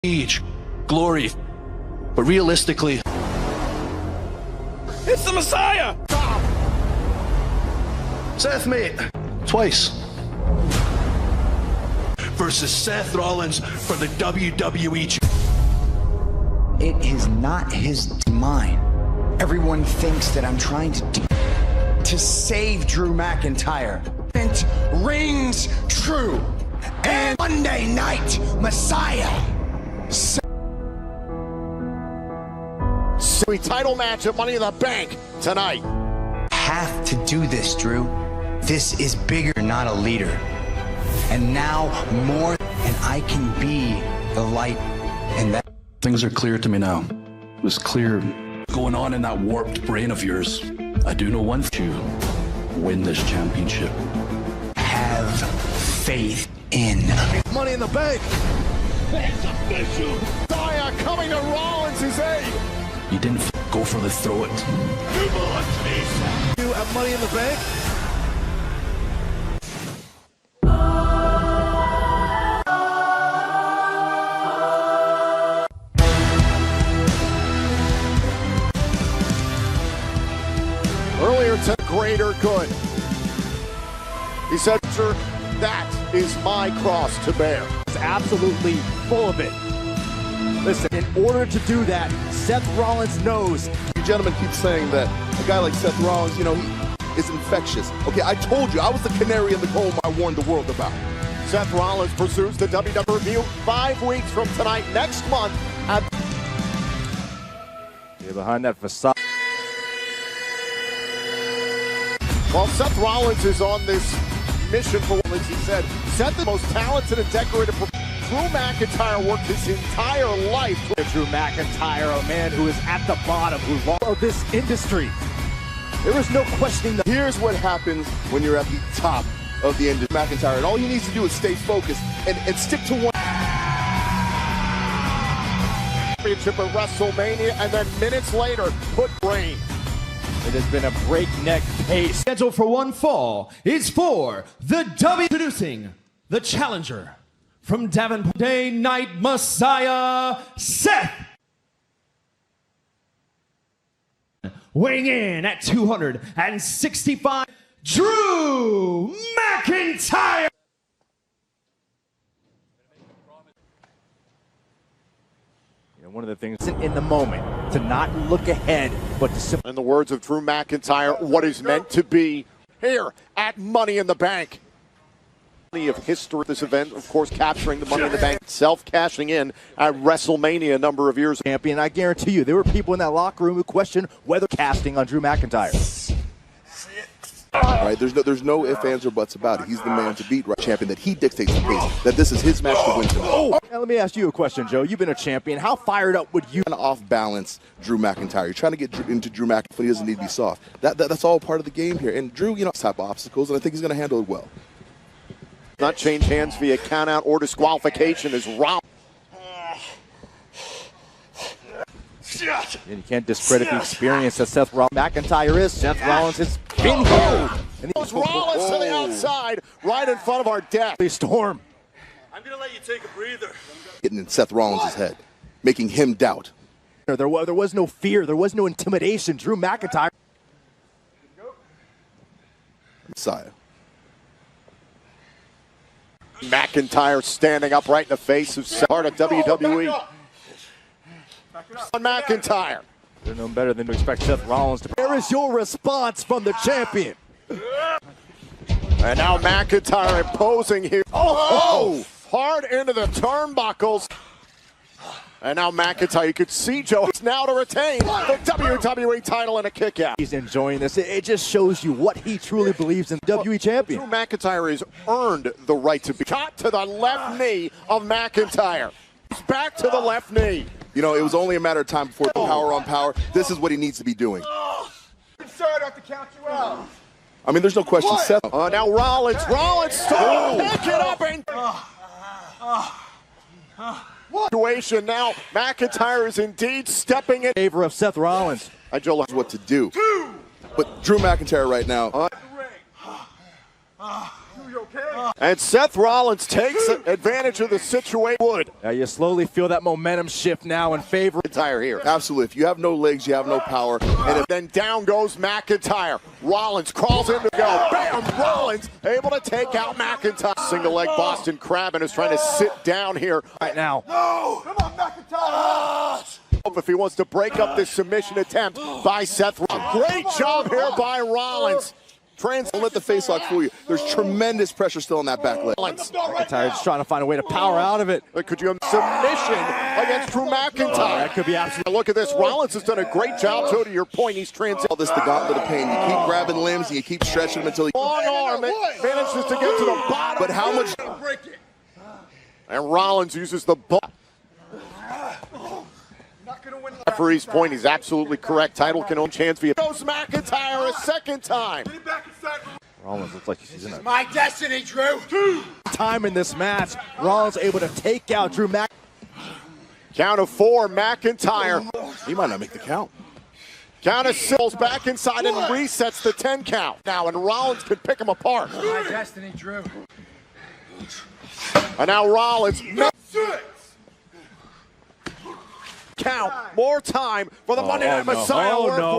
prestige, glory, but realistically, it's the Messiah! Seth, mate, twice. Versus Seth Rollins for the WWE. It is not his mine. Everyone thinks that I'm trying to save Drew McIntyre. It rings true. And Monday Night Messiah. Sweet title match at Money in the Bank tonight. Have to do this, Drew. This is bigger, not a leader. And now more, and I can be the light in that. Things are clear to me now. It was clear going on in that warped brain of yours. I do know one thing: to win this championship. Have faith in. Money in the Bank. It's official. Messiah coming to Rollins' aid. You didn't go for the throw it. You have Money in the Bank. Earlier to greater good. He said, "Sir, that is my cross to bear." It's absolutely full of it. Listen, in order to do that, Seth Rollins knows. You gentlemen keep saying that a guy like Seth Rollins, you know, he is infectious. Okay, I told you, I was the canary in the coal I warned the world about. Seth Rollins pursues the WWE review 5 weeks from tonight, next month. You're behind that facade. While Seth Rollins is on this mission for what he said, Seth, the most talented and decorated. Drew McIntyre worked his entire life. Drew McIntyre, a man who is at the bottom, who of this industry. There is no questioning that. Here's what happens when you're at the top of the industry. McIntyre, and all he needs to do is stay focused and stick to one. Championship at WrestleMania, and then minutes later, put brain. It has been a breakneck pace. Scheduled for one fall is for the W. Introducing the challenger from Davenport, Day Night Messiah, Seth. Weighing in at 265, Drew McIntyre. One of the things in the moment, to not look ahead, but to simply. In the words of Drew McIntyre, what is meant to be here at Money in the Bank. Of history, this event, of course, capturing the Money in the Bank, self-cashing in at WrestleMania a number of years. Champion, I guarantee you, there were people in that locker room who questioned whether casting on Drew McIntyre. Right, there's no ifs, ands, or buts about it. He's the man to beat, right? Champion, that he dictates the pace, that this is his match to win tonight. Oh! Now let me ask you a question, Joe. You've been a champion. How fired up would you? Kind of off balance Drew McIntyre. You're trying to get into Drew McIntyre when he doesn't need to be soft. That's all part of the game here. And Drew, you know, type of obstacles, and I think he's going to handle it well. Not change hands via countout or disqualification is Rollins. And you can't discredit the experience that Seth McIntyre is. Seth Rollins has been here. And Rollins to the outside, right in front of our deck. Storm. I'm going to let you take a breather. Getting in Seth Rollins' head, making him doubt. There was no fear. There was no intimidation. Drew McIntyre. Messiah. McIntyre standing up right in the face of part of WWE. On McIntyre. They're no better than to expect Seth Rollins to. Where is your response from the champion? And now McIntyre imposing here. Oh! Hard into the turnbuckles. And now McIntyre, you could see Joe is now to retain the WWE title and a kick out. He's enjoying this. It just shows you what he truly believes in WWE champion. Drew McIntyre has earned the right to be shot to the left knee of McIntyre. He's back to the left knee. You know, it was only a matter of time before the power on power. This is what he needs to be doing. Sorry, I have to count you out. I mean, there's no question. Seth. Now Rollins stop. Pick it up and. Situation now. McIntyre is indeed stepping in favor of Seth Rollins. Joe knows what to do. But Drew McIntyre right now. You okay? And Seth Rollins takes advantage of the situation. Now you slowly feel that momentum shift now in favor. McIntyre here. Absolutely. If you have no legs, you have no power. And Then down goes McIntyre. Rollins crawls in to go. Bam! Rollins able to take out McIntyre. Single leg Boston Crab and is trying to sit down here Right now. No! Come on, McIntyre! if he wants to break up this submission attempt by Seth Rollins. Great job here by Rollins. don't let the face lock fool you. There's tremendous pressure still on that back leg. McIntyre just trying to find a way to power out of it. Could you submission against Drew McIntyre? That could be absolutely. Look at this. Rollins has done a great job. So to your point, he's All this the gauntlet of pain. You keep grabbing limbs and you keep stretching them until he. long arm. It manages to get to the bottom. But how much? Break it! And Rollins uses the ball. Not gonna win. Referee's point, he's absolutely correct. Title can own chance via. Goes McIntyre a second time. Get back inside. Rollins looks like he's in a My destiny, Drew. time in this match. Rollins able to take out Drew McIntyre. Count of 4, McIntyre. He might not make the count. Count of 6, back inside and resets the 10 count. Now, and Rollins can pick him apart. My destiny, Drew. And now Rollins. 6. Count. More time for the Monday Night Messiah. Oh, no.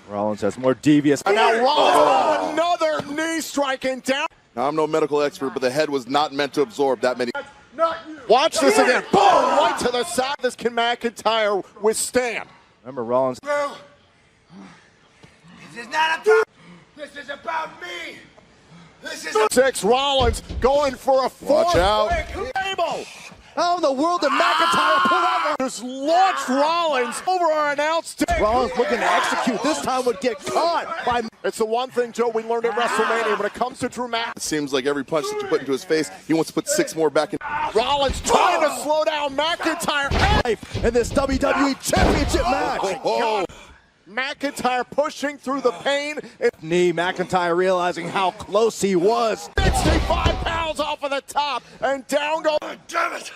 Rollins has more devious. And now Rollins, another knee striking down. Now, I'm no medical expert, but the head was not meant to absorb that many. Not you. Watch this again. Boom! Right to the side. This can McIntyre withstand. Remember Rollins. Drew. This is not about. This is about me. This is 6, Rollins going for a 4. Watch out. Table. How in the world did McIntyre pull out? Just launched Rollins over our announced. Rollins looking to execute. This time would get caught by. It's the one thing, Joe, we learned at WrestleMania when it comes to Drew McIntyre. It seems like every punch that you put into his face, he wants to put 6 more back in. Rollins trying to slow down McIntyre. Life in this WWE Championship match. Oh. McIntyre pushing through the pain. Knee, McIntyre realizing how close he was. 65 pounds off of the top, and down goes. damn it.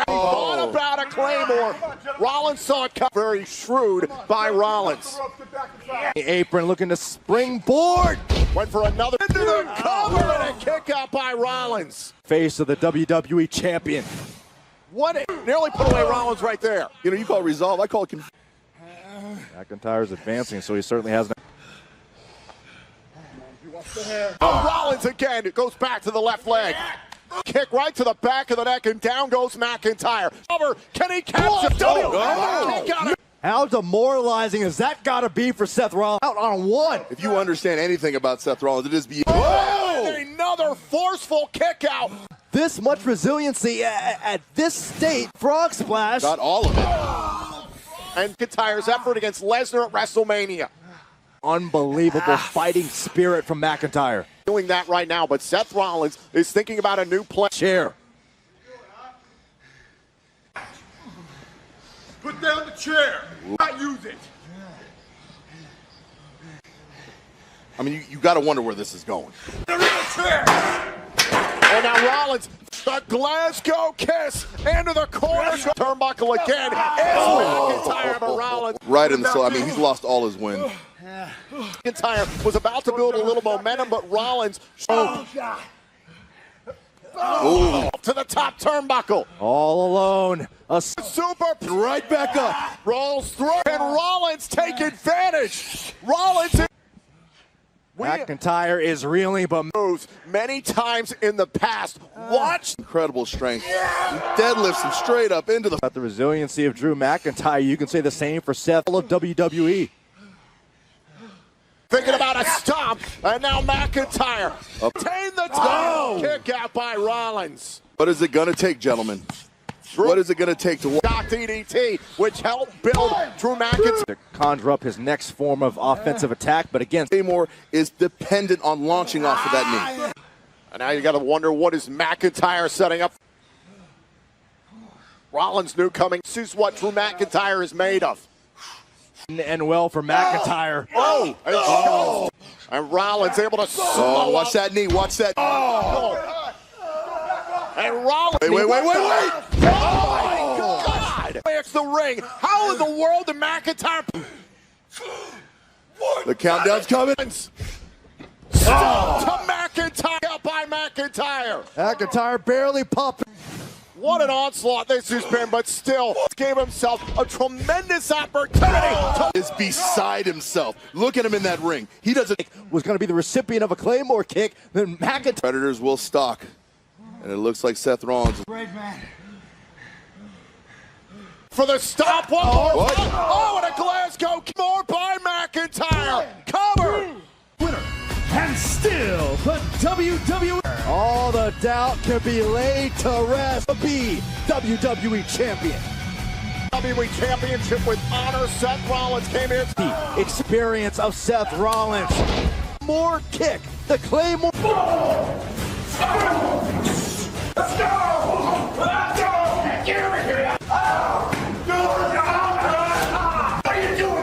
Thought about a Claymore. Rollins saw it come. Very shrewd by Rollins. The apron looking to springboard. Went for another into the cover and a kick out by Rollins. Face of the WWE Champion. Nearly put away Rollins right there. You know, you call it resolve. I call it. McIntyre's advancing, so he certainly has. Rollins again. It goes back to the left leg. Kick right to the back of the neck, and down goes McIntyre. Over. Can he capture? Kick out of- How demoralizing has that got to be for Seth Rollins? Out on one. If you understand anything about Seth Rollins, it is be. Another forceful kick out. This much resiliency at this state. Frog splash. Got all of it. And McIntyre's effort against Lesnar at WrestleMania. Unbelievable fighting spirit from McIntyre. Doing that right now, but Seth Rollins is thinking about a new plan. Chair. Put down the chair. Not use it. I mean, you got to wonder where this is going. The real chair. And now Rollins, the Glasgow kiss into the corner. Turnbuckle again. It's McIntyre, but Rollins. Right in the soul. I mean, he's lost all his wind. McIntyre was about to build a little momentum, but Rollins to the top turnbuckle. All alone. A Super Right back up. rolls through, and Rollins take advantage. Rollins McIntyre is reeling, but moves many times in the past. Watch. Incredible strength. He deadlifts him straight up into the. about the resiliency of Drew McIntyre, you can say the same for Seth of WWE. Thinking about a stomp, and now McIntyre. Obtain the title. Kick out by Rollins. What is it going to take, gentlemen? What is it going to take to? Doc DDT, which helped build Drew McIntyre. To conjure up his next form of offensive attack, but again, Seymour is dependent on launching off of that knee. And now you got to wonder, what is McIntyre setting up? Rollins knew coming. This is what Drew McIntyre is made of. and well for McIntyre. And Rollins able to slow Oh, watch up. that knee. Watch that. And Rollins. Wait. Oh, my God. It's the ring. How in the world did McIntyre... The countdown's coming. To McIntyre, up by McIntyre. McIntyre barely popping. What an onslaught this has been, but still gave himself a tremendous opportunity. Is beside himself. Look at him in that ring. He doesn't. Was going to be the recipient of a Claymore kick. Then McIntyre. Predators will stalk. And it looks like Seth Rollins. Great man. For the stop. Oh, and a Glasgow more by McIntyre. Cover. Winner and still the WWE. All the doubt can be laid to rest. Be WWE champion. WWE Championship with honor. Seth Rollins came in. The experience of Seth Rollins. More kick. The Claymore. Let's go! Let's go! Get over here! What are you doing?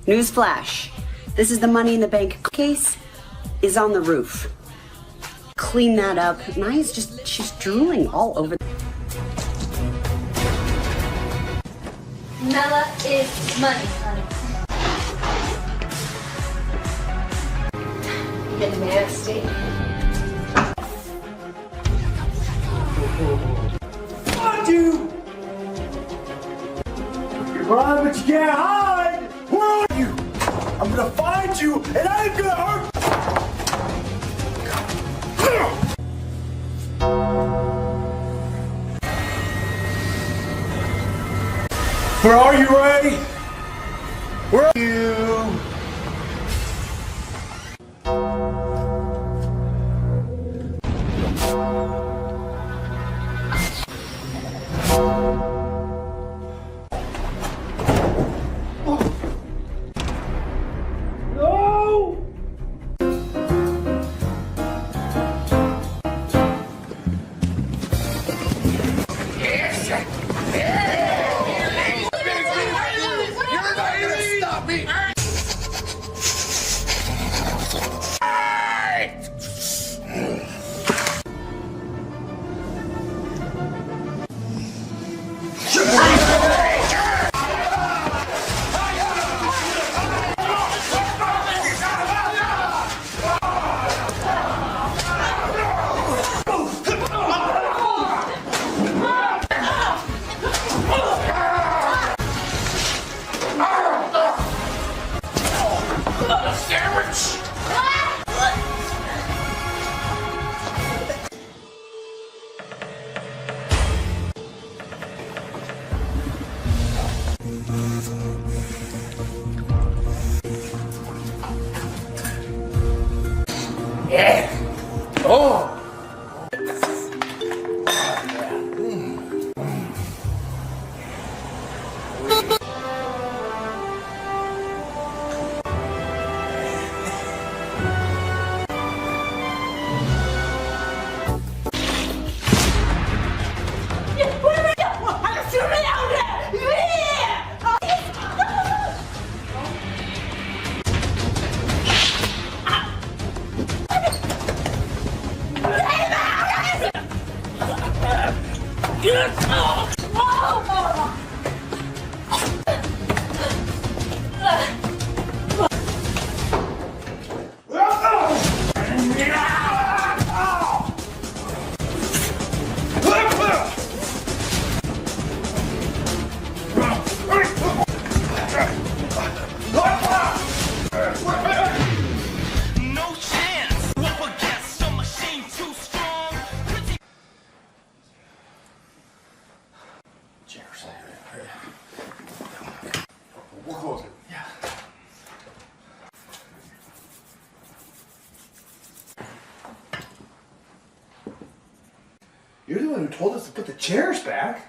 Newsflash, this is the Money in the Bank case is on the roof. Clean that up. Nia's she's drooling all over. Mela is money, honey. You get nasty. Find you! You run, but you can't hide! Where are you? I'm gonna find you, and I'm gonna hurt. Where are you, Ray? Where are you? You're the one who told us to put the chairs back.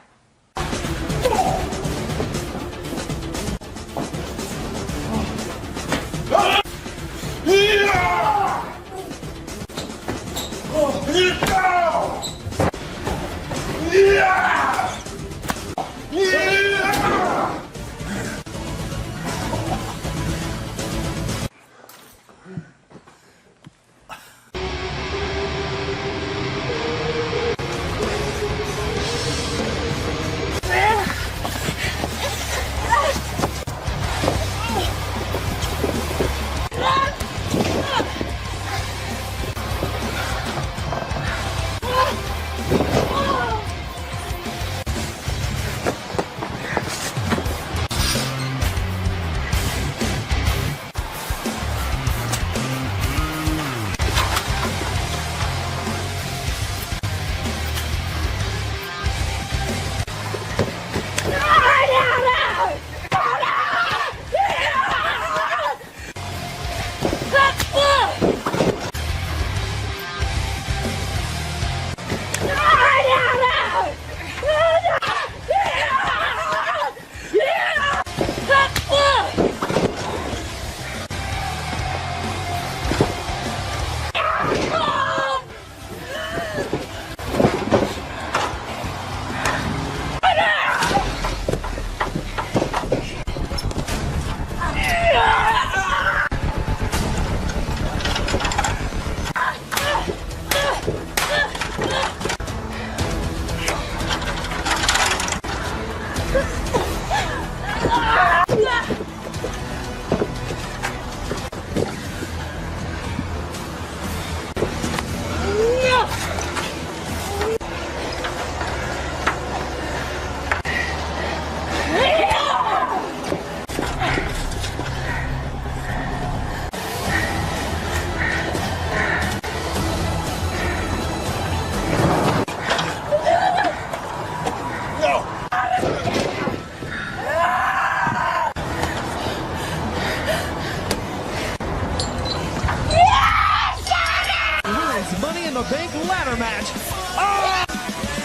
Money in the Bank ladder match.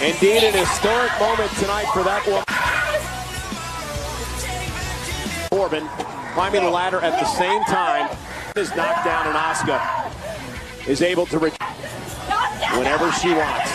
Indeed, an historic moment tonight for that one. Corbin climbing the ladder at the same time is knocked down, and Asuka is able to whenever she wants.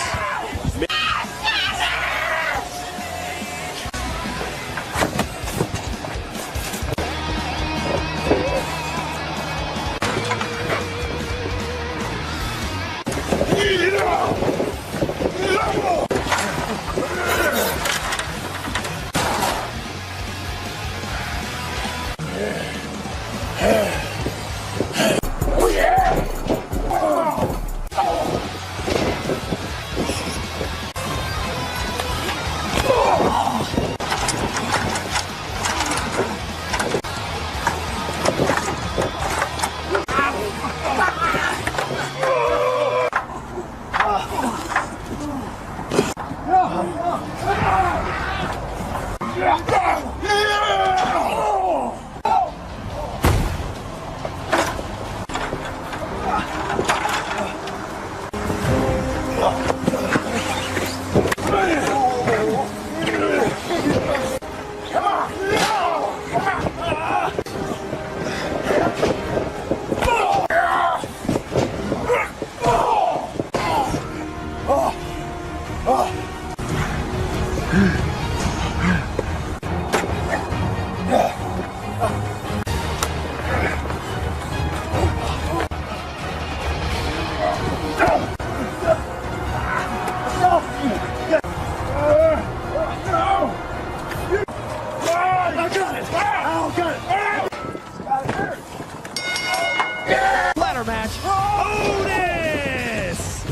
Ladder match. Otis!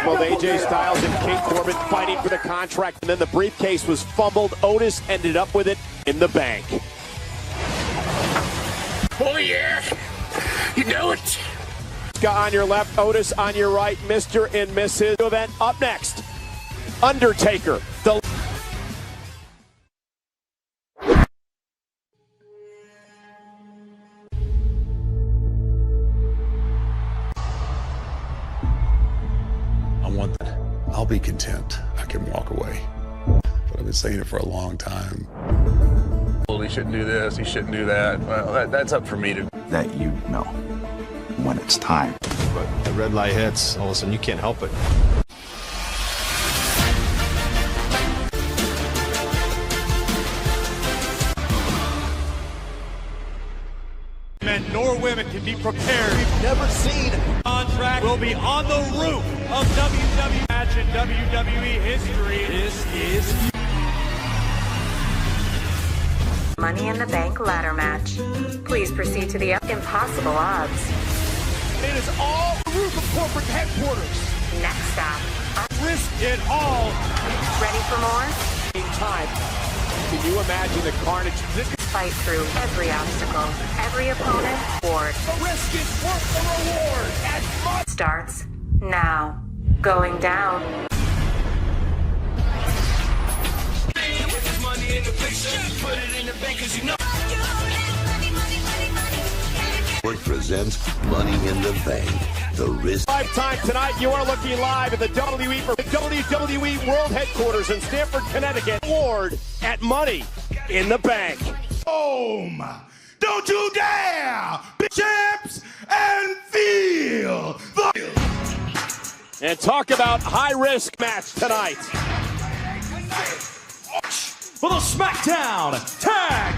Both AJ Styles and King Corbin fighting for the contract, and then the briefcase was fumbled. Otis ended up with it in the bank. Oh yeah, you know it. On your left, Otis on your right, Mr. and Mrs. Event up next. Undertaker, the I'll be content. I can walk away. But I've been saying it for a long time. Well, he shouldn't do this, he shouldn't do that. Well, that's up for me to... That you know when it's time. But the red light hits, all of a sudden you can't help it. Men nor women can be prepared. We've never seen Contract will be on the roof of WWE match in WWE history. This is Money in the Bank ladder match. Please proceed to the impossible odds. It is all the roof of corporate headquarters. Next stop. Risk it all. Ready for more? In time. Can you imagine the carnage? Fight through every obstacle, every opponent, board. The risk is worth the reward. And Starts now. Going down. Presents Money in the Bank. The risk. Live time tonight. You are looking live at the WWE World Headquarters in Stamford, Connecticut. Award at Money in the Bank. Boom! Don't you dare be champs and feel the... And talk about high-risk match tonight. For the SmackDown Tag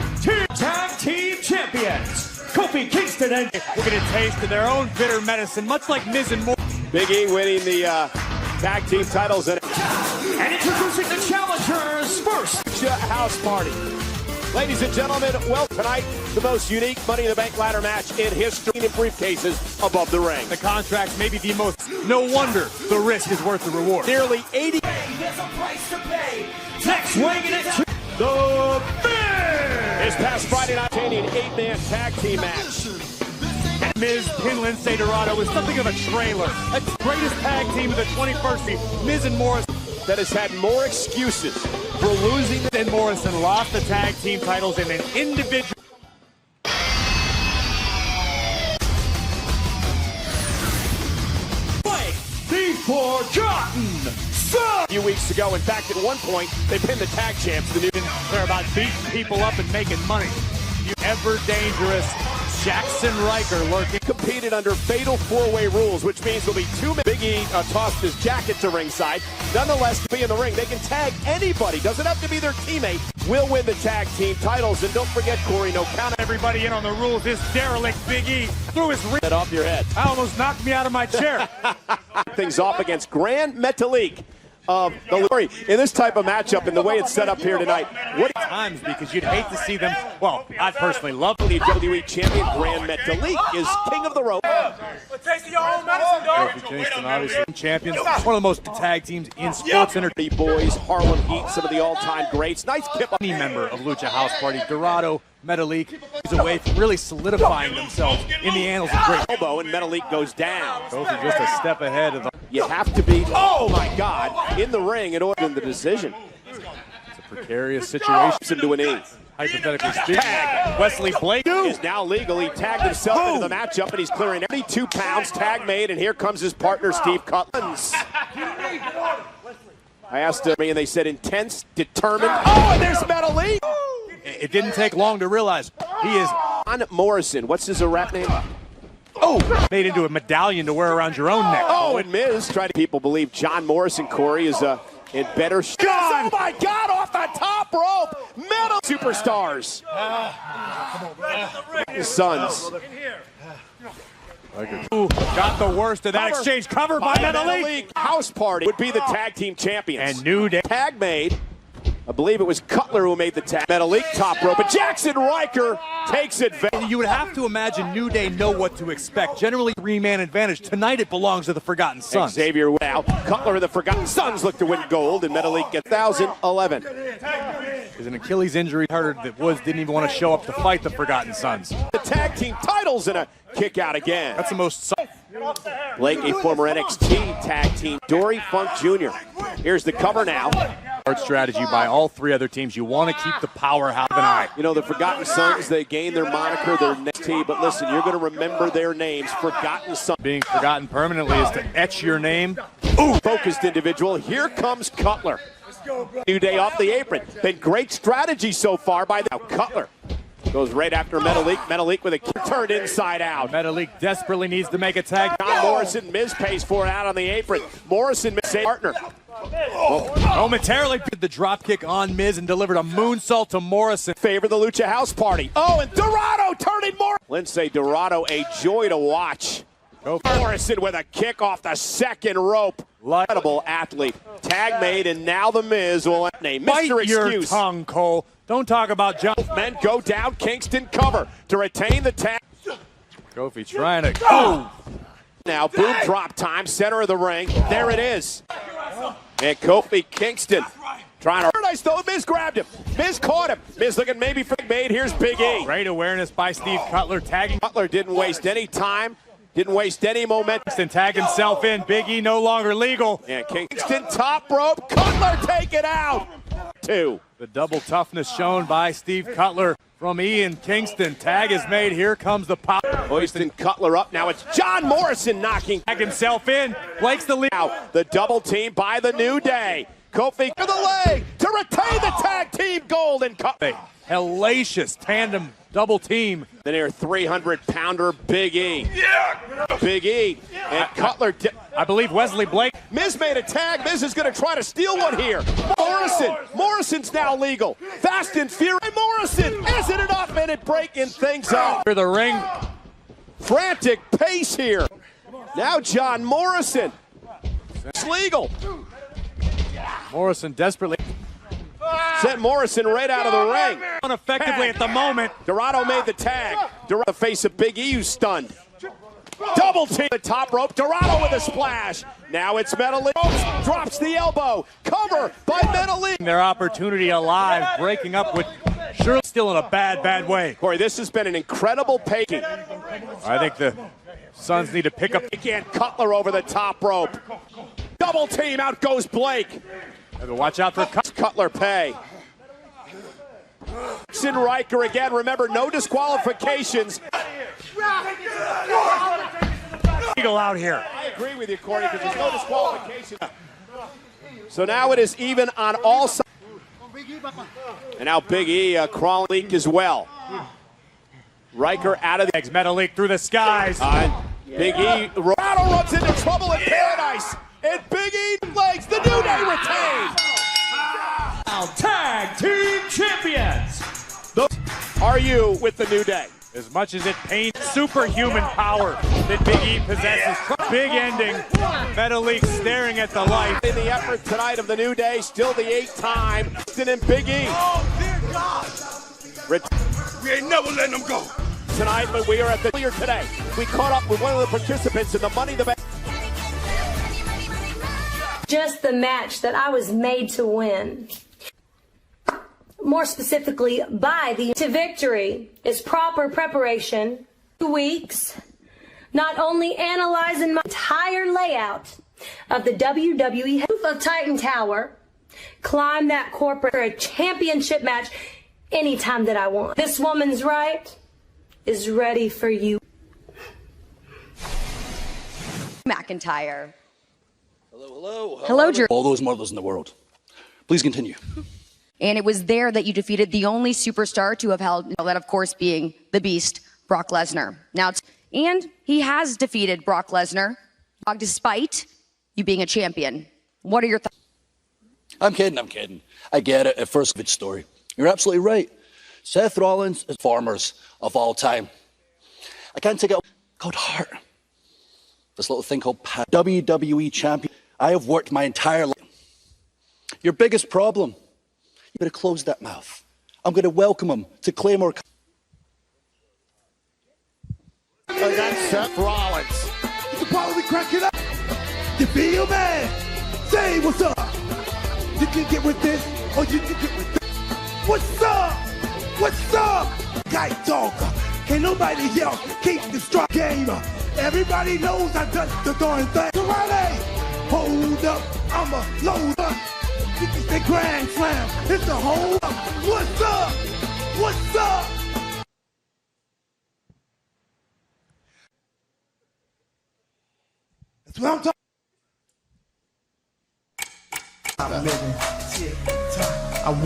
Team Champions, Kofi Kingston and... We're going to taste their own bitter medicine, much like Miz and Moore. Big E winning the tag team titles. And introducing the challengers first. House Party. Ladies and gentlemen, well, tonight, the most unique Money in the Bank ladder match in history in briefcases above the ring. The contracts may be the most. No wonder the risk is worth the reward. Nearly 80. There's a price to pay. Next, weighing it to the Miz. This past Friday night, obtaining an 8-man tag team match. Miz pin Lince Dorado was something of a trailer. The greatest tag team of the 21st century. Miz and Morrison. That has had more excuses for losing than Morrison lost the tag team titles in an individual. The Forgotten Son. A few weeks ago, in fact, at one point, they pinned the tag champs. They're about beating people up and making money. You ever dangerous Jackson Riker lurking. Competed under fatal four-way rules, which means there'll be 2 men. Big E tossed his jacket to ringside. Nonetheless, to be in the ring, they can tag anybody. Doesn't have to be their teammate. Will win the tag team titles. And don't forget, Corey, no count. Everybody in on the rules. This derelict Big E threw his ring off your head. I almost knocked me out of my chair. Things off against Grand Metalik of the Lori in this type of matchup and the way it's set up here tonight. What times because you'd hate to see them. Well, I personally love the WWE champion. Grand Metalik is king of the rope. Taste your own medicine, dog. Kofi Kingston, obviously champions. One of the most tag teams in sports entertainment. Boys, Harlem Heat, some of the all-time greats. Nice kip. Any member of Lucha House Party, Dorado, Metalik is away from really solidifying themselves in the annals of great. Elbow and Metalik goes down. Kofi just a step ahead of the. You have to be, oh my God, in the ring in order to win the decision. It's a precarious situation. Into an E. Hypothetically speaking, Wesley Blake is now legal. He tagged himself into the matchup, and he's clearing 82 pounds. Tag made, and here comes his partner, Steve Cutlins. I asked him, and they said intense, determined. Oh, and there's Metalik. It didn't take long to realize he is on Morrison. What's his rap name? Oh, made into a medallion to wear around your own neck. Oh, and Miz trying to people believe John Morrison, Corey, is in better shape. Oh my God, off the top rope, metal superstars. His sons. Got the worst of that exchange. Covered by Metalik. House Party would be the tag team champions. And New Day. Tag made. I believe it was Cutler who made the tag. Metalik top rope, but Jackson Riker takes it. You would have to imagine New Day know what to expect. Generally, 3-man advantage. Tonight it belongs to the Forgotten Sons. Xavier now. Cutler and the Forgotten Sons look to win gold, and Metalik gets 2011. There's an Achilles injury. Heard that Woods didn't even want to show up to fight the Forgotten Sons. The tag team titles and a kick out again. That's the most. Blake, a former NXT tag team. Dory Funk Jr. Here's the cover now. Hard strategy by all 3 other teams. You want to keep the powerhouse of an eye. You know, the Forgotten Sons, they gain their moniker, their NXT, but listen, you're going to remember their names. Forgotten Sons. Being forgotten permanently is to etch your name Ooh, focused individual. Here comes Cutler. New Day off the apron. Been great strategy so far by now. Cutler goes right after Metalik. Metalik with a kick turned inside out. Metalik desperately needs to make a tag. John Morrison, Miz pays for it out on the apron. Morrison, Miz partner. Momentarily did the drop kick on Miz and delivered a moonsault to Morrison. Favor the Lucha House Party. Oh, and Dorado turning more. Lindsay Dorado, a joy to watch. Morrison with a kick off the second rope. Incredible athlete. Tag made, and now the Miz will name Mr. Bite your Excuse. tongue, Cole. Don't talk about John. Men go down. Kingston cover to retain the tag. Kofi trying to go. Now boom drop time, center of the ring. There it is. And Kofi Kingston trying to. Nice though. Miz grabbed him. Miz caught him. Miz looking maybe for made. Here's Big E. Great awareness by Steve Cutler tagging. Cutler didn't waste any time. Didn't waste any momentum. Kingston tag himself in. Big E no longer legal. And Kingston top rope. Cutler take it out. Two. The double toughness shown by Steve Cutler from Ian Kingston. Tag is made. Here comes the pop. Hoisting Cutler up. Now it's John Morrison knocking. Tag himself in. Blake's the lead. Now the double team by the New Day. Kofi to the leg to retain the tag team gold. And Cutler. Hellacious tandem double team. The near 300-pounder Big E. Yeah. Big E and Cutler. I believe Wesley Blake. Miz made a tag. Miz is going to try to steal one here. Morrison's now legal. Fast and Furious. Morrison isn't it up and it breaking things up. For the ring. Frantic pace here. Now John Morrison. It's legal. Morrison desperately. Sent Morrison right out of the ring. Ineffectively at the moment. Dorado made the tag. Dorado, the face of Big E, who's stunned. Double team. The top rope. Dorado with a splash. Now it's Metalik. Drops the elbow. Cover by Metalik. Their opportunity alive. Breaking up with Shirley. Still in a bad way. Corey, this has been an incredible pace. I think the Suns need to pick up. Again, Cutler over the top rope. Double team. Out goes Blake. Watch out for Cutler pay. Sid Riker again. Remember, no disqualifications. Eagle out here. I agree with you, Corey, because there's no disqualification. So now it is even on all sides. And now Big E crawling leak as well. Riker out of the eggs. Metalik through the skies. Big E. Dorado runs into trouble in paradise. And Big E legs. The New Day retains. Tag Team Champions. Are you with the New Day? As much as it pains superhuman power that Big E possesses. Big ending. Metalik staring at the light. In the effort tonight of the New Day, still the 8-time. And Big E. Oh, dear God. We ain't never letting them go. Tonight, but we are at the earlier today. We caught up with one of the participants in the Money in the Bank. Just the match that I was made to win. More specifically, by the to victory is proper preparation. 2 weeks, not only analyzing my entire layout of the WWE of Titan Tower, climb that corporate for a championship match anytime that I want. This woman's right is ready for you. McIntyre. Hello. Hello, Drew. All those models in the world. Please continue. And it was there that you defeated the only superstar to have held that, of course, being the Beast, Brock Lesnar. And he has defeated Brock Lesnar, despite you being a champion. What are your thoughts? I'm kidding. I get it. At first, good story. You're absolutely right. Seth Rollins is farmers of all time. I can't take it called heart. This little thing called WWE champion. I have worked my entire life. Your biggest problem, you better close that mouth. I'm going to welcome him to Claymore. That's Seth Rollins. You probably crack it up. You feel man? Say what's up. You can get with this, or you can get with this. What's up? What's up? Guy talker. Can't nobody yell. Keep the strong game. Everybody knows I done the darn thing. Ready? Hold up. I'm a load up. It's the grand slam. It's the hold up. What's up? What's up? That's what I'm talking.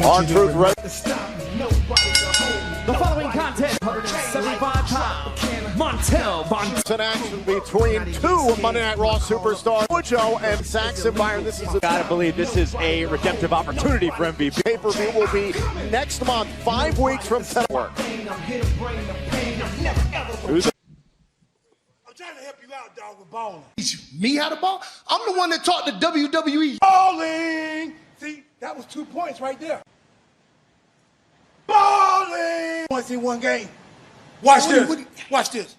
R-Truth ready. The following contest, 175 pounds, Montel Von. It's an action between two Monday Night Raw superstars, Joe and Saxon Byron. This is Gotta believe this is a redemptive opportunity for MVP. Pay-per-view will be next month, 5 weeks from tonight. Who's I'm trying to help you out, dog, with balling. Me how to ball? I'm the one that taught the WWE. Balling! See, that was 2 points right there. Balling! Points in one game. Watch this. Watch this.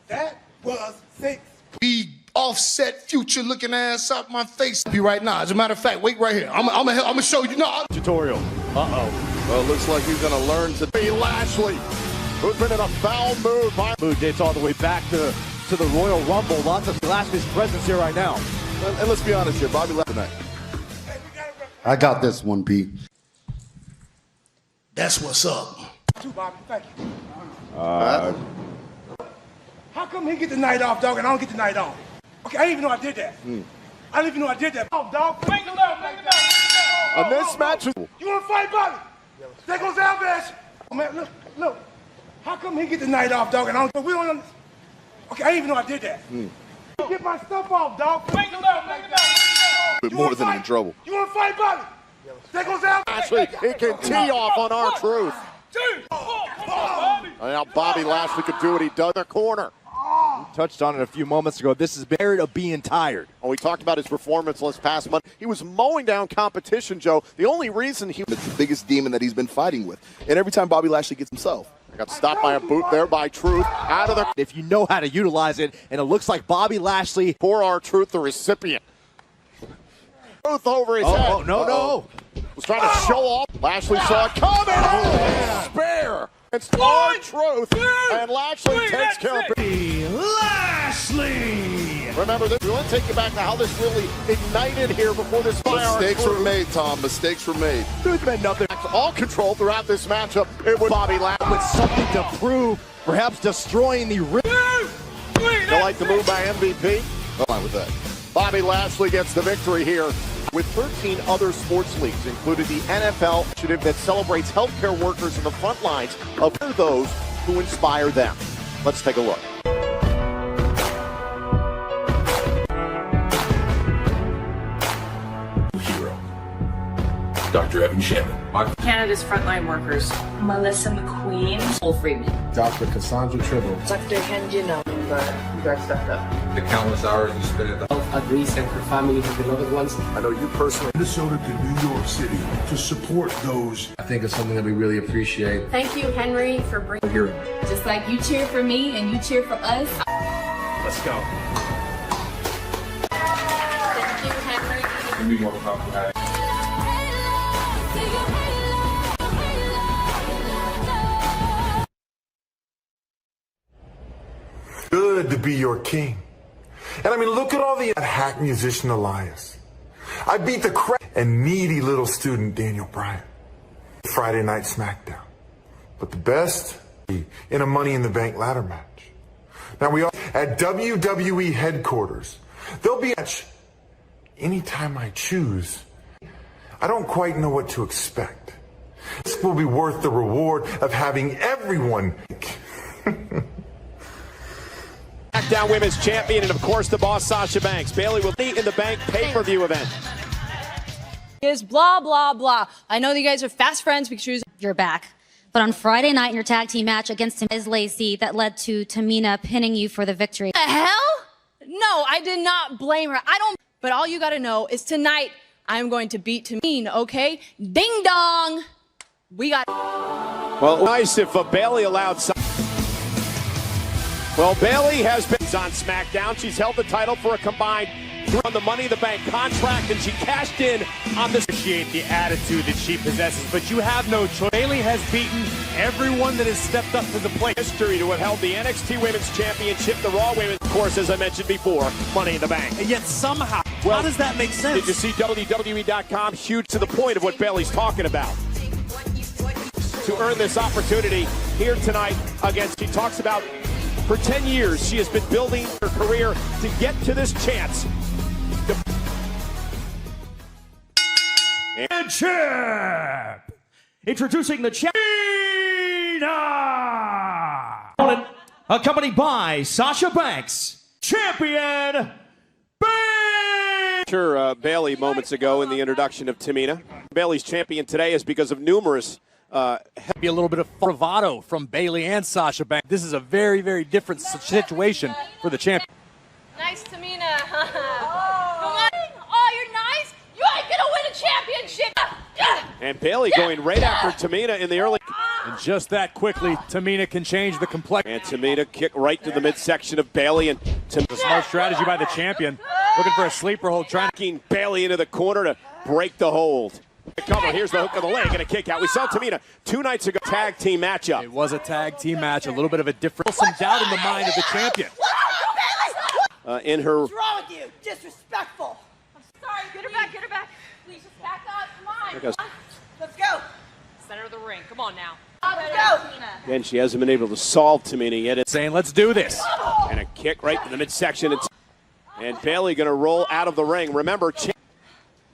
That was 6. We offset future looking ass out my face. Be right now. As a matter of fact, wait right here. I'm gonna show you. No. Tutorial. Well, it looks like he's gonna learn to be Lashley, who's been in a foul mood. Mood dates all the way back to the Royal Rumble. Lots of Lashley's presence here right now. And let's be honest here, Bobby left tonight. I got this one, Pete. That's what's up. Bobby, thank you. How come he get the night off, dog, and I don't get the night off? Okay, I didn't even know I did that. I didn't even know I did that. Oh, dog, make the left, make the left. And this match is... You want to fight, Bobby? There goes Alves. Oh, man, look. How come he get the night off, dog, and I don't... We don't... Okay, I didn't even know I did that. Get my stuff off, dog. Make the left, make the left. But more than in trouble. You want to fight, Bobby? There goes Alves. Lashley, he can tee off on R-Truth. And now Bobby Lashley could do what he does in the corner. Touched on it a few moments ago. This is tired of being tired. Oh, we talked about his performance last past month. He was mowing down competition, Joe. The only reason he... It's the biggest demon that he's been fighting with. And every time Bobby Lashley gets himself. I got stopped by a boot there by Truth. Out of the... If you know how to utilize it, and it looks like Bobby Lashley... Poor R-Truth, the recipient. Truth over his head. Oh, no. Was trying to show off. Lashley saw it coming. Oh, spare. It's R-Truth. And Lashley takes care of it. Lashley! Remember this. We want to take you back to how this really ignited here before this fire. Mistakes were made, Tom. Mistakes were made. There's been nothing. All control throughout this matchup. It was Bobby Lashley with something to prove, perhaps destroying the ring. You like the move by MVP? Fine with that. Bobby Lashley gets the victory here. With 13 other sports leagues, including the NFL initiative that celebrates healthcare workers in the front lines of those who inspire them. Let's take a look. Hero. Dr. Evan Shannon. Canada's frontline workers. Melissa McQueen. Cole Freeman. Dr. Cassandra Tribble. Dr. Henjina. You guys stepped up. The countless hours you spent at the At least and for families of beloved ones. I know you personally. Minnesota to New York City to support those. I think it's something that we really appreciate. Thank you, Henry, for bringing Here. Just like you cheer for me and you cheer for us. Let's go. Thank you, Henry. And we want to talk about it. Good to be your king. And I mean, look at all the hack musician Elias. I beat the crap and needy little student Daniel Bryan. Friday Night SmackDown. But the best in a Money in the Bank ladder match. Now we all at WWE headquarters. There'll be a match anytime I choose. I don't quite know what to expect. This will be worth the reward of having everyone. SmackDown Women's Champion, and of course the boss Sasha Banks. Bayley will be in the Bank pay-per-view event. Is blah, blah, blah. I know that you guys are fast friends because you're back. But on Friday night in your tag team match against Miz Lacey, that led to Tamina pinning you for the victory. the hell? No, I did not blame her. I don't. But all you got to know is tonight I'm going to beat Tamina, okay? Ding dong. We got. Well, nice if Bayley allowed some. Well, Bayley has been on SmackDown. She's held the title for a combined on the Money in the Bank contract, and she cashed in on this. Appreciate the attitude that she possesses, but you have no choice. Bayley has beaten everyone that has stepped up to the plate. History to have held the NXT Women's Championship, the Raw Women's, of course, as I mentioned before, Money in the Bank. And yet somehow, how does that make sense? Did you see WWE.com? Huge to the point of what Bayley's talking about. To earn this opportunity here tonight against, she talks about for 10 years, she has been building her career to get to this chance. And champ! Introducing the champ, Tamina! Accompanied by Sasha Banks, champion, Bailey moments ago in the introduction of Tamina. Bailey's champion today is because of numerous Be a little bit of bravado from Bailey and Sasha Banks. This is a very, very different situation for the champion. Nice, Tamina. Come on. Oh, you're nice. You ain't gonna win a championship. And Bailey going right after Tamina in the early. And just that quickly, Tamina can change the complexion. And Tamina kick right to the midsection of Bailey. And A smart strategy by the champion. Looking for a sleeper hold, trying to Bailey into the corner to break the hold. Cover. Here's the hook of the leg and a kick out. We saw Tamina 2 nights ago. Tag team matchup. It was a tag team match, a little bit of a different. Some doubt in the mind of the champion. In her. What's wrong with you? Disrespectful. I'm sorry. Get her back. Get her back. Please just back up. Come on. Let's go. Center of the ring. Come on now. Let's go. And she hasn't been able to solve Tamina yet. Saying, let's do this. And a kick right to the midsection. And Bailey going to roll out of the ring. Remember,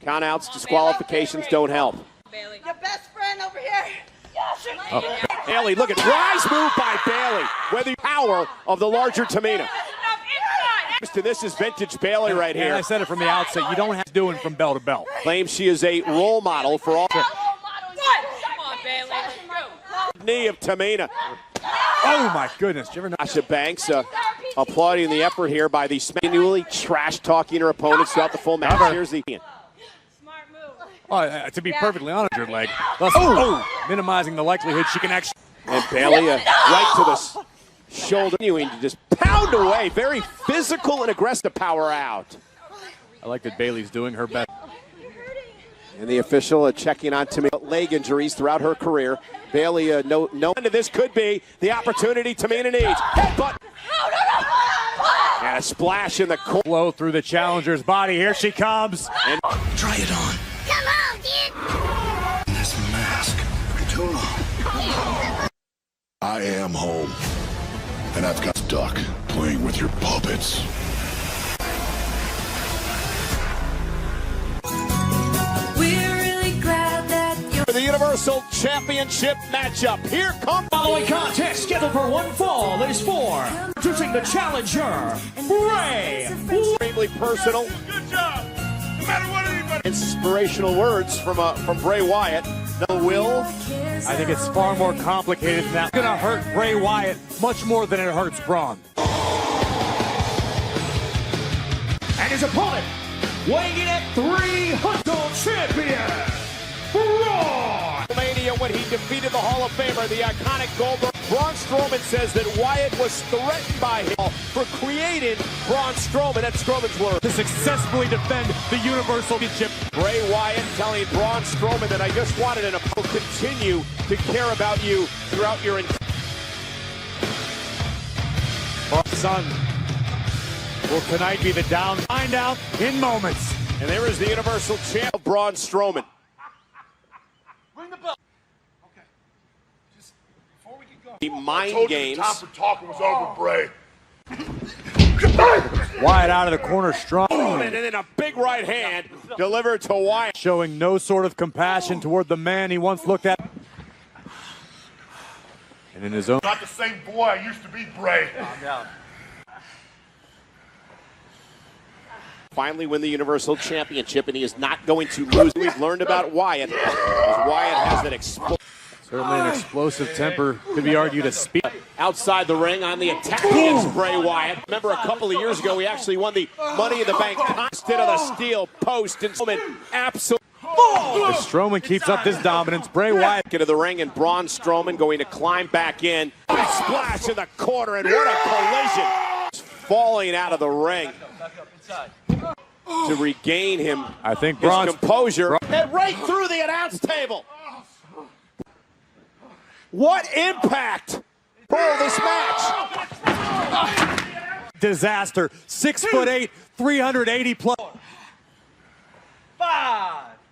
countouts, disqualifications don't help. Bailey. Your best friend over here. Bailey, look at rise move by Bailey. Whether the power of the larger Tamina. And this is vintage Bailey right here. I said it from the outset. You don't have to do it from bell to bell. Claims she is a role model for all. Come on, Bailey. Let's go. Knee of Tamina. Oh my goodness! Did you ever know? Sasha Banks applauding the effort here by the continually trash talking her opponents throughout the full match. Here's the. To be perfectly honest, your leg. Minimizing the likelihood she can actually. And Bailey right to the shoulder, continuing to just pound away. Very physical and aggressive power out. I like that Bailey's doing her best. And the official checking on Tamina. Leg injuries throughout her career. Bailey, no end of this could be the opportunity Tamina needs. Headbutt. And a splash in the corner. Flow through the challenger's body. Here she comes. And Try it on. Come on, dude. This mask for too long. I am home, and I've got stuck playing with your puppets. We're really glad that you're for the Universal Championship matchup. Here comes Following contest scheduled for one fall is for introducing the challenger, Bray. extremely personal. Good job. No matter what anybody. Inspirational words from Bray Wyatt. No will. I think it's far more complicated than that. It's going to hurt Bray Wyatt much more than it hurts Braun. And his opponent, weighing in at 300 champion, Braun. Mania when he defeated the Hall of Famer, the iconic Goldberg. Braun Strowman says that Wyatt was threatened by him for creating Braun Strowman. That's Strowman's word. To successfully defend the Universal Championship. Bray Wyatt telling Braun Strowman that I just wanted an opponent to continue to care about you throughout your Son, will tonight be the down? Find out in moments. And there is the Universal Champ, Braun Strowman. Ring the bell. Okay. Just before we get going. The mind games. The time for talking was over, Bray. Wyatt out of the corner strong. And then a big right hand delivered to Wyatt. Showing no sort of compassion toward the man he once looked at. And in his own. Not the same boy I used to be, Bray. Calm down. Finally win the Universal Championship, and he is not going to lose. We've learned about Wyatt, as Wyatt has that certainly an explosive temper. Could be argued as speed. Outside the ring on the attack against Bray Wyatt. Remember a couple of years ago, we actually won the Money in the Bank instead of the steel post. And Strowman absolutely. As Strowman keeps up this dominance, Bray Wyatt into the ring, and Braun Strowman going to climb back in. Splash in the corner, and what a collision. Falling out of the ring. To regain him, I think his composure, and right through the announce table. What impact for this match? Disaster. 6'8", 380 plus.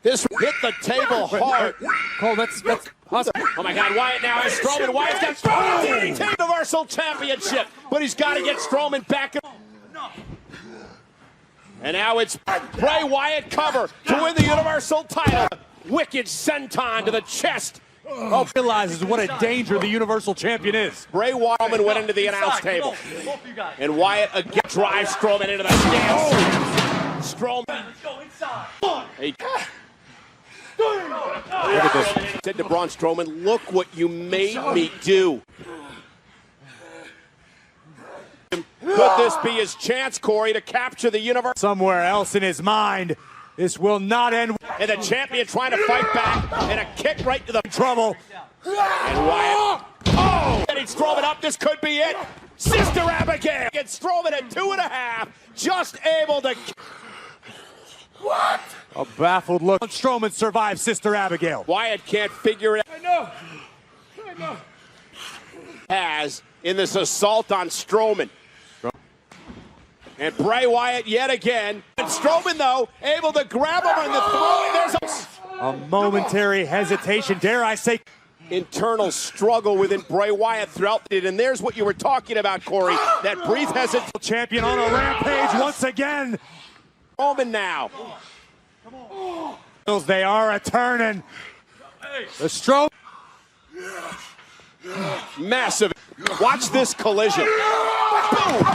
This hit the table hard. Cole, that's Oh my God, Wyatt now has Strowman. Wyatt's got Strowman to the Universal Championship, but he's got to get Strowman back. And now it's Bray Wyatt cover to win the Universal title. wicked senton to the chest. Oh, realizes what a danger the Universal Champion is. Bray Wyatt went into the announce table. And Wyatt again drives Strowman into the scales. Strowman. Hey. Look at this. Said to Braun Strowman, look what you made me do. Could this be his chance, Corey, to capture the universe? Somewhere else in his mind, this will not end. And the champion trying to fight back, and a kick right to the trouble. And Wyatt, getting Strowman up, this could be it. Sister Abigail gets Strowman at 2.5, just able to... What? A baffled look. Strowman survives Sister Abigail. Wyatt can't figure it out. I know. Has in this assault on Strowman. And Bray Wyatt yet again. And Strowman, though, able to grab him on the throat. There's a momentary hesitation, dare I say. Internal struggle within Bray Wyatt throughout it. And there's what you were talking about, Corey. That brief hesitation. Champion on a rampage once again. Strowman now. They are a-turning. The Strowman. Massive. Watch this collision. Boom.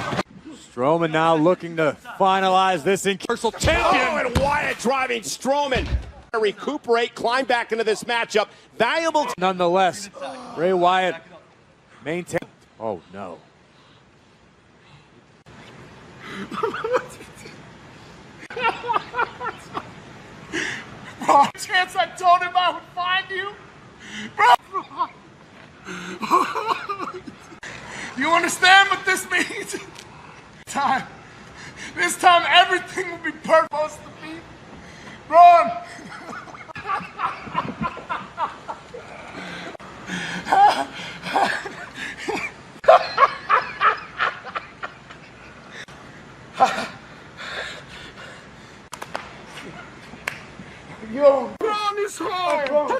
Strowman now looking to finalize this Universal Champion. Oh, and Wyatt driving Strowman. Recuperate, climb back into this matchup. Valuable. Nonetheless, Bray Wyatt maintain. Oh, no. Bro, chance I told him I would find you. Bro. You understand what this means? This time everything will be purposed to be. Braun. Yo, Braun is hard. Hold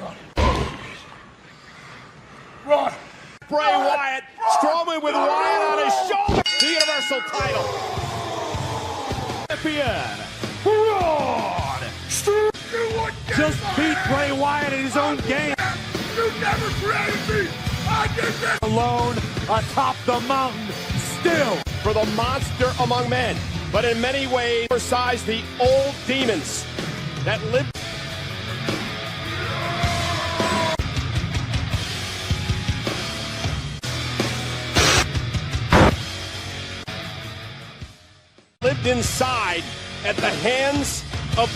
on. Braun. Bray Wyatt. Strowman with Wyatt on his shoulder. The Universal title. Champion. Braun. Just beat Bray Wyatt in his own game. You never created me. I did this. Alone atop the mountain. Still. For the monster among men. But in many ways, oversize the old demons that lived. Lived inside at the hands of